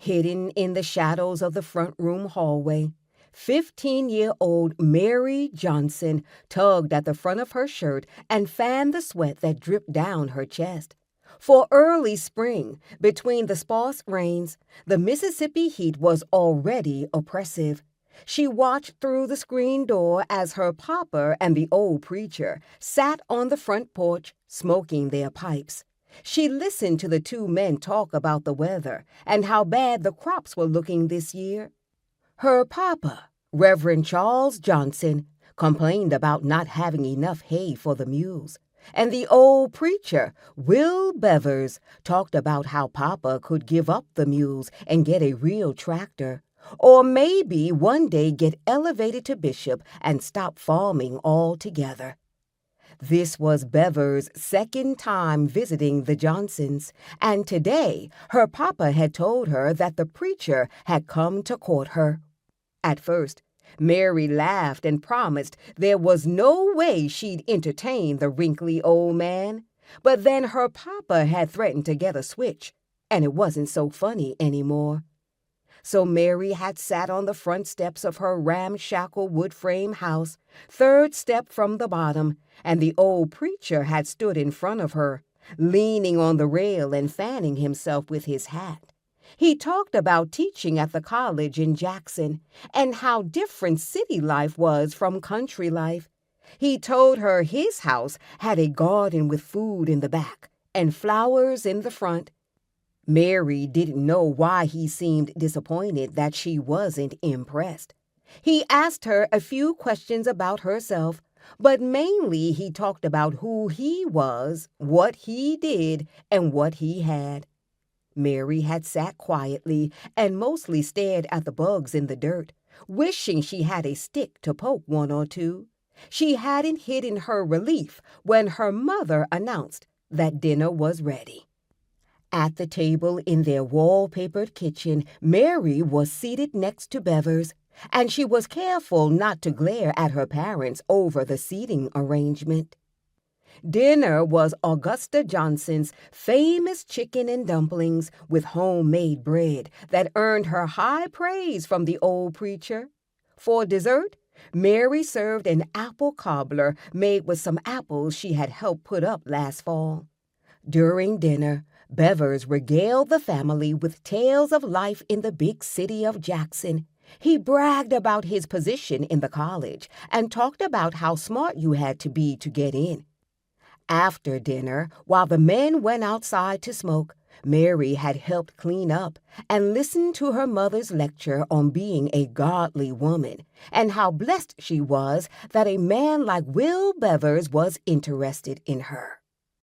Hidden in the shadows of the front room hallway, 15-year-old Mary Johnson tugged at the front of her shirt and fanned the sweat that dripped down her chest. For early spring, between the sparse rains, the Mississippi heat was already oppressive. She watched through the screen door as her papa and the old preacher sat on the front porch smoking their pipes. She listened to the two men talk about the weather and how bad the crops were looking this year. Her papa, Reverend Charles Johnson, complained about not having enough hay for the mules, and the old preacher, Will Bevers, talked about how papa could give up the mules and get a real tractor, or maybe one day get elevated to bishop and stop farming altogether. This was Bevers' second time visiting the Johnsons, and today her papa had told her that the preacher had come to court her. At first, Mary laughed and promised there was no way she'd entertain the wrinkly old man, but then her papa had threatened to get a switch, and it wasn't so funny anymore. So Mary had sat on the front steps of her ramshackle wood-frame house, third step from the bottom, and the old preacher had stood in front of her, leaning on the rail and fanning himself with his hat. He talked about teaching at the college in Jackson and how different city life was from country life. He told her his house had a garden with food in the back and flowers in the front. Mary didn't know why he seemed disappointed that she wasn't impressed. He asked her a few questions about herself, but mainly he talked about who he was, what he did, and what he had. Mary had sat quietly and mostly stared at the bugs in the dirt, wishing she had a stick to poke one or two. She hadn't hidden her relief when her mother announced that dinner was ready. At the table in their wallpapered kitchen, Mary was seated next to Bevers, and she was careful not to glare at her parents over the seating arrangement. Dinner was Augusta Johnson's famous chicken and dumplings with homemade bread that earned her high praise from the old preacher. For dessert, Mary served an apple cobbler made with some apples she had helped put up last fall. During dinner, Bevers regaled the family with tales of life in the big city of Jackson. He bragged about his position in the college and talked about how smart you had to be to get in. After dinner, while the men went outside to smoke, Mary had helped clean up and listened to her mother's lecture on being a godly woman and how blessed she was that a man like Will Bevers was interested in her.